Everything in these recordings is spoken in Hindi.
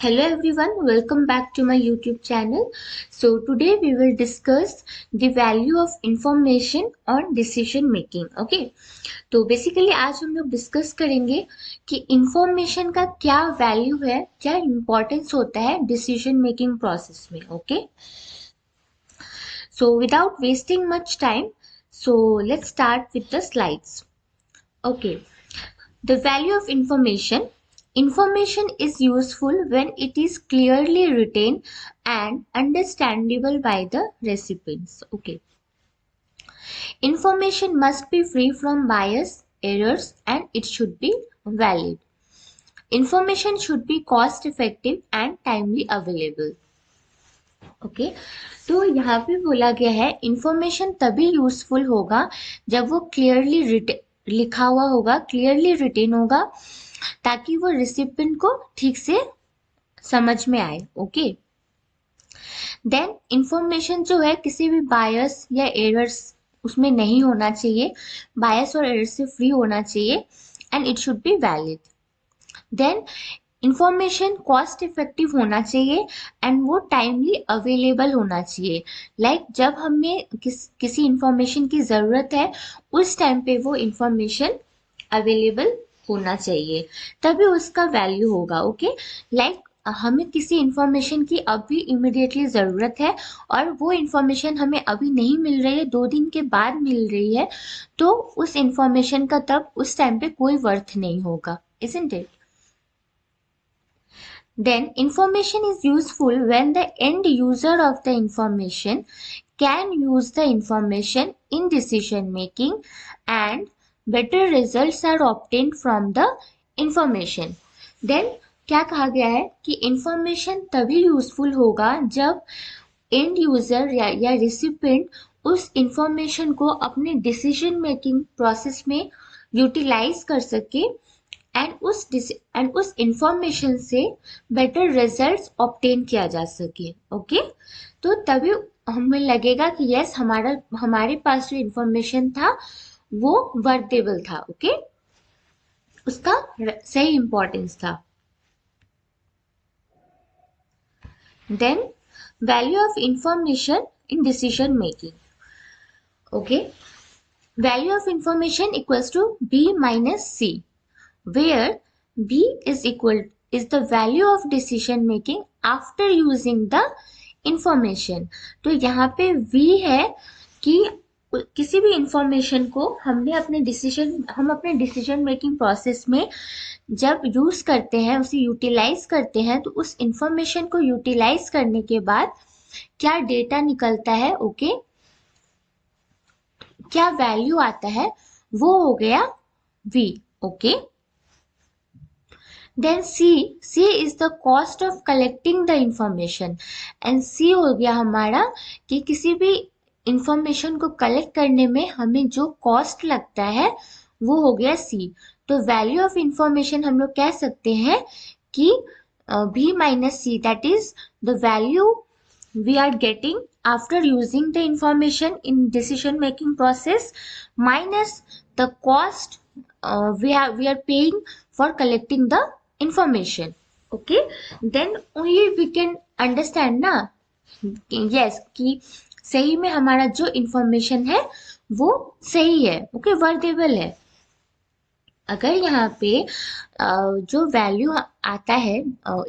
Hello everyone, welcome back to my YouTube channel. So today we will discuss the value of information on decision making. Okay, तो बेसिकली आज हम लोग डिस्कस करेंगे कि इंफॉर्मेशन का क्या वैल्यू है, क्या इम्पोर्टेंस होता है डिसीजन मेकिंग प्रोसेस में. Okay, so without wasting much time, so let's start with the slides. Okay, the value of information. Information is useful when it is clearly written and understandable by the recipients. Okay. Information must be free from bias, errors, and it should be valid. Information should be cost effective and timely available. Okay, तो यहाँ पे बोला गया है इंफॉर्मेशन तभी यूजफुल होगा जब वो क्लियरली लिखा हुआ होगा, क्लियरली रिटेन होगा, ताकि वो रिसिपिएंट को ठीक से समझ में आए. ओके, देन इंफॉर्मेशन जो है किसी भी बायस या एरर्स उसमें नहीं होना चाहिए, बायस और एरर से फ्री होना चाहिए, and it should be valid. Then information cost effective होना चाहिए एंड वो टाइमली अवेलेबल होना चाहिए. लाइक जब हमें किसी इंफॉर्मेशन की ज़रूरत है उस टाइम पे वो इंफॉर्मेशन अवेलेबल होना चाहिए, तभी उसका वैल्यू होगा. ओके, लाइक हमें किसी इंफॉर्मेशन की अभी इमिडिएटली ज़रूरत है और वो इंफॉर्मेशन हमें अभी नहीं मिल रही है, 2 दिन के बाद मिल रही है, तो उस इंफॉर्मेशन का तब उस टाइम पे कोई वर्थ नहीं होगा. Isn't it? Then information is useful when the end user of the information can use the information in decision making and better results are obtained from the information. Then क्या कहा गया है कि इंफॉर्मेशन तभी यूजफुल होगा जब एंड यूजर या रिसिपिएंट उस इंफॉर्मेशन को अपने डिसीजन मेकिंग प्रोसेस में यूटिलाइज कर सके एंड उस इंफॉर्मेशन से बेटर रिजल्ट्स ऑब्टेन किया जा सके. ओके, तो तभी हमें लगेगा कि यस हमारे पास जो इंफॉर्मेशन था वो वर्देबल था. ओके, उसका सही इंपॉर्टेंस था. Then value of information in decision making. Okay, value of information equals to B minus C, where B is the value of decision making after using the information. तो यहाँ पे V है कि किसी भी इंफॉर्मेशन को हम अपने डिसीजन मेकिंग प्रोसेस में जब यूज करते हैं, उसे यूटिलाइज करते हैं, तो उस इंफॉर्मेशन को यूटिलाइज करने के बाद क्या डेटा निकलता है, ओके, क्या वैल्यू आता है, वो हो गया V. Okay, then C is the cost of collecting the information, and C हो गया हमारा कि किसी भी इंफॉर्मेशन को कलेक्ट करने में हमें जो कॉस्ट लगता है वो हो गया C. तो वैल्यू ऑफ इंफॉर्मेशन हम लोग कह सकते हैं कि B minus C, that is the value we are getting after using the information in decision making process minus the cost we are paying for collecting the information. Okay, then only we can understand ना, yes, कि सही में हमारा जो इंफॉर्मेशन है वो सही है, ओके, वर्देबल है. अगर यहाँ पे जो वैल्यू आता है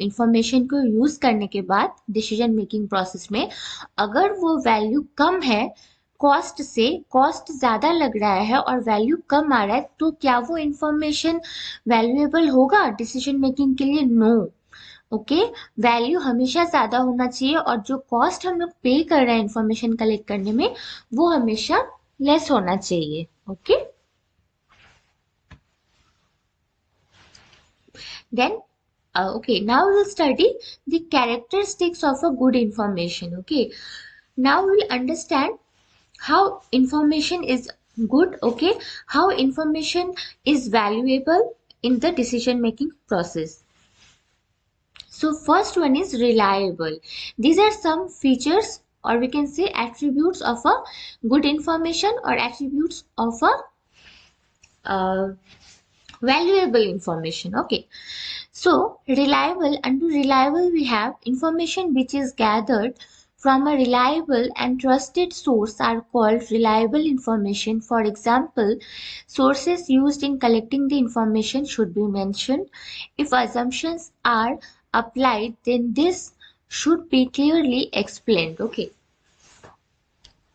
इंफॉर्मेशन को यूज करने के बाद डिसीजन मेकिंग प्रोसेस में, अगर वो वैल्यू कम है, कॉस्ट ज़्यादा लग रहा है और वैल्यू कम आ रहा है, तो क्या वो इंफॉर्मेशन वैल्यूएबल होगा डिसीजन मेकिंग के लिए? नो. ओके, वैल्यू हमेशा ज़्यादा होना चाहिए और जो कॉस्ट हम लोग पे कर रहे हैं इंफॉर्मेशन कलेक्ट करने में वो हमेशा लेस होना चाहिए. Okay, then okay, now we'll study the characteristics of a good information. Okay, now we'll understand how information is good, okay, how information is valuable in the decision making process. So first one is reliable. These are some features, or we can say attributes of a good information or attributes of a valuable information. Okay, So reliable, under reliable we have information which is gathered from a reliable and trusted source are called reliable information. For example, sources used in collecting the information should be mentioned. If assumptions are applied, then this should be clearly explained. Okay.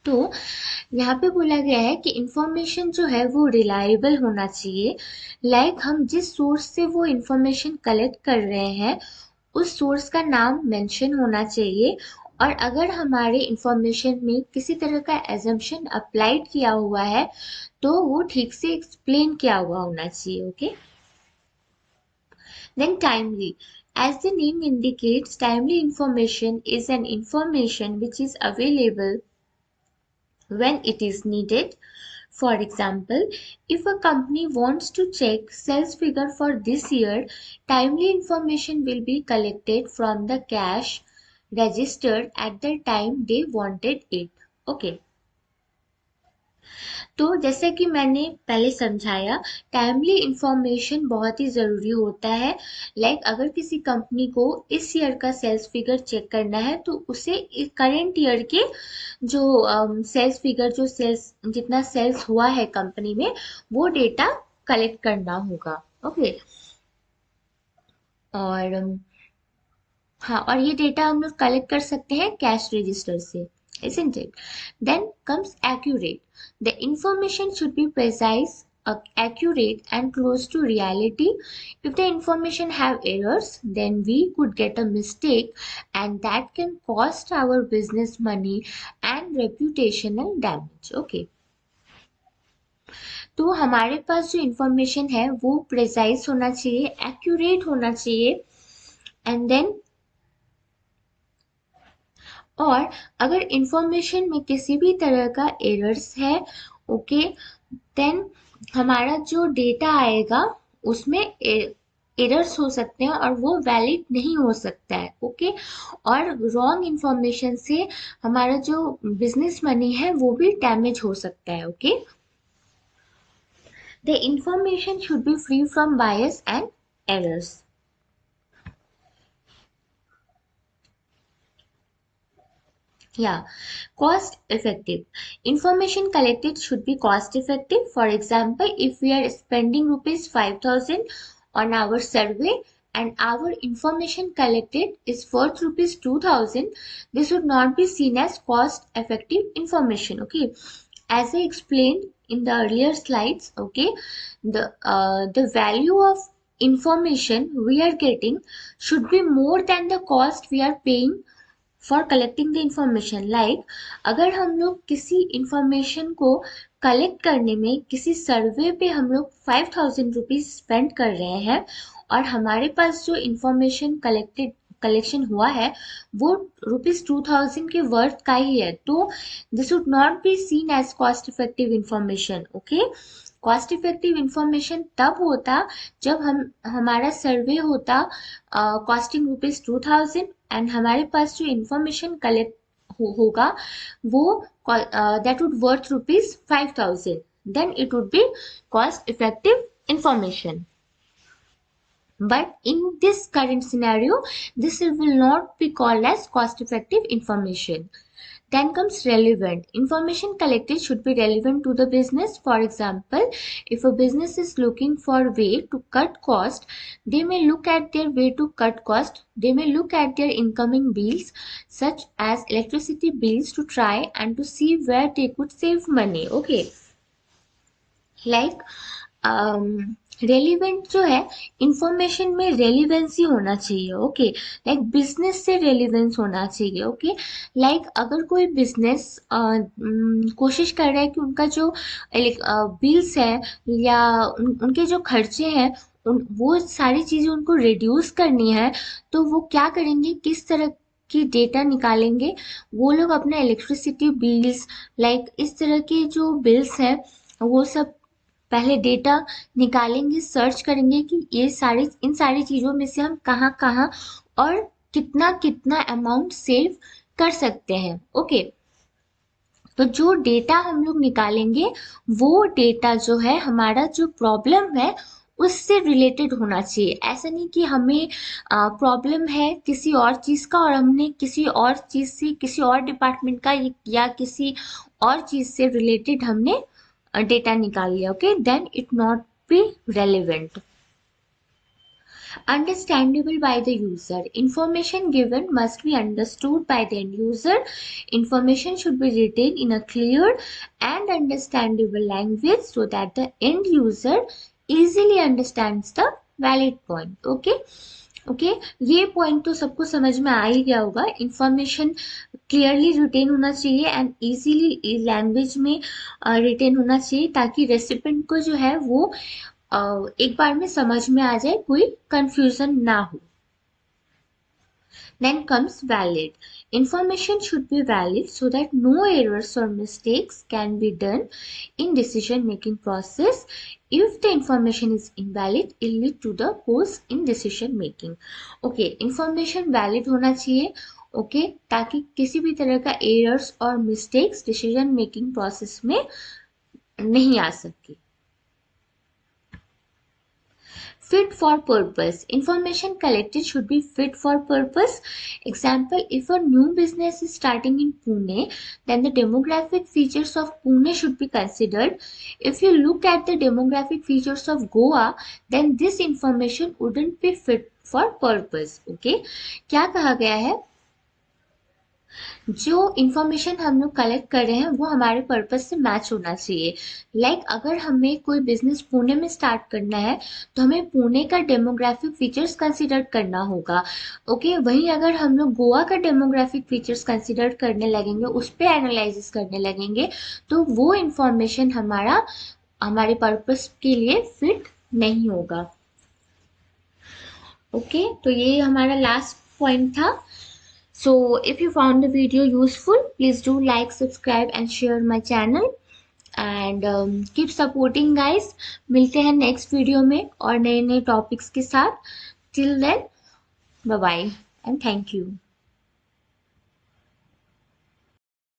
तो यहाँ पे बोला गया है कि इंफॉर्मेशन जो है वो रिलायबल होना चाहिए। लाइक हम जिस सोर्स से वो इंफॉर्मेशन कलेक्ट कर रहे हैं उस सोर्स का नाम मेंशन होना चाहिए, और अगर हमारे इंफॉर्मेशन में किसी तरह का एजम्पशन अप्लाइड किया हुआ है तो वो ठीक से एक्सप्लेन किया हुआ होना चाहिए। Okay. Then timely. As the name indicates, timely information is an information which is available when it is needed. For example, if a company wants to check sales figure for this year, timely information will be collected from the cash registered at the time they wanted it. Okay. तो जैसे कि मैंने पहले समझाया, टाइमली इंफॉर्मेशन बहुत ही ज़रूरी होता है। लाइक अगर किसी कंपनी को इस ईयर का सेल्स फिगर चेक करना है तो उसे करेंट ईयर के जो सेल्स फिगर, जो सेल्स जितना सेल्स हुआ है कंपनी में, वो डेटा कलेक्ट करना होगा। ओके। और हाँ, और ये डेटा हम लोग कलेक्ट कर सकते हैं कैश रजिस्टर से, isn't it? Then comes accurate. The information should be precise, accurate and close to reality. If the information have errors, then we could get a mistake and that can cost our business money and reputational damage. Okay. तो हमारे पास जो इंफॉर्मेशन है वो प्रेसाइज होना चाहिए, एक्यूरेट होना चाहिए, एंड देन और अगर इंफॉर्मेशन में किसी भी तरह का एरर्स है, ओके, देन हमारा जो डेटा आएगा उसमें एरर्स हो सकते हैं और वो वैलिड नहीं हो सकता है। ओके। और रॉन्ग इंफॉर्मेशन से हमारा जो बिजनेस मनी है वो भी डैमेज हो सकता है। Okay. The information should be free from bias and errors. Yeah, cost effective. Information collected should be cost effective. For example, if we are spending rupees 5,000 on our survey and our information collected is worth rupees 2,000, this would not be seen as cost effective information. Okay. As I explained in the earlier slides, okay, the value of information we are getting should be more than the cost we are paying for collecting the information. Like अगर हम लोग किसी इंफॉर्मेशन को कलेक्ट करने में किसी सर्वे पे हम लोग 5,000 रुपीज स्पेंड कर रहे हैं और हमारे पास जो इंफॉर्मेशन कलेक्शन हुआ है वो रुपीज 2,000 के वर्थ का ही है, तो this would not be seen as cost effective information. Okay. Cost effective information तब होता जब हमारा सर्वे होता कॉस्टिंग रुपीज 2,000 एंड हमारे पास जो इंफॉर्मेशन कलेक्ट होगा वो that would worth rupees 5,000, then it would be cost effective information. But in this current scenario, this will not be called as cost effective information. Then comes relevant. Information collected should be relevant to the business. For example, if a business is looking for a way to cut cost, they may look at their way to cut cost. They may look at their incoming bills, such as electricity bills, to try and to see where they could save money. Okay. Like relevant जो है, इंफॉर्मेशन में रेलिवेंसी होना चाहिए। ओके। लाइक बिजनेस से रेलिवेंस होना चाहिए। ओके। लाइक अगर कोई बिजनेस कोशिश कर रहा है कि उनका जो बिल्स है या उनके जो खर्चे हैं वो सारी चीज़ें उनको रिड्यूस करनी है, तो वो क्या करेंगे, किस तरह की डेटा निकालेंगे, वो लोग अपना इलेक्ट्रिसिटी बिल्स, लाइक इस तरह के जो बिल्स हैं वो सब पहले डेटा निकालेंगे, सर्च करेंगे कि इन सारी चीज़ों में से हम कहाँ कहाँ और कितना कितना अमाउंट सेव कर सकते हैं। ओके। तो जो डेटा हम लोग निकालेंगे वो डेटा जो है हमारा जो प्रॉब्लम है उससे रिलेटेड होना चाहिए। ऐसा नहीं कि हमें प्रॉब्लम है किसी और चीज़ का और हमने किसी और चीज़ से, किसी और डिपार्टमेंट का या किसी और चीज़ से रिलेटेड हमने डेटा निकाल लिया, okay, then it not be relevant. Understandable by the user. Information given must be understood by the end user. Information should be written in a clear and understandable language so that the end user easily understands the valid point. Okay. Okay ये पॉइंट तो सबको समझ में आ ही गया होगा। इंफॉर्मेशन क्लियरली रिटेन होना चाहिए एंड इजीली लैंग्वेज में रिटेन होना चाहिए ताकि रेसिपेंट को जो है वो एक बार में समझ में आ जाए, कोई कंफ्यूजन ना हो। Then comes valid. Information should be valid so that no errors or mistakes can be done in decision making process. If the information is invalid, it will lead to the pause in decision making. Okay, information valid होना चाहिए, okay, ताकि किसी भी तरह का errors और mistakes decision making process में नहीं आ सके। Fit for purpose. Information collected should be fit for purpose. Example, if a new business is starting in Pune, then the demographic features of Pune should be considered. If you look at the demographic features of Goa, then this information wouldn't be fit for purpose. Okay? क्या कहा गया है? जो इंफॉर्मेशन हम लोग कलेक्ट कर रहे हैं वो हमारे पर्पस से मैच होना चाहिए। लाइक अगर हमें कोई बिजनेस पुणे में स्टार्ट करना है तो हमें पुणे का डेमोग्राफिक फीचर्स कंसिडर करना होगा। ओके, वहीं अगर हम लोग गोवा का डेमोग्राफिक फीचर्स कंसिडर करने लगेंगे, उस पर एनालिसिस करने लगेंगे, तो वो इंफॉर्मेशन हमारे पर्पस के लिए फिट नहीं होगा। ओके, तो ये हमारा लास्ट पॉइंट था। So if you found the video useful, please do like, subscribe and share my channel and keep supporting guys. मिलते हैं next video में और नए नए topics के साथ. Till then, bye bye and thank you.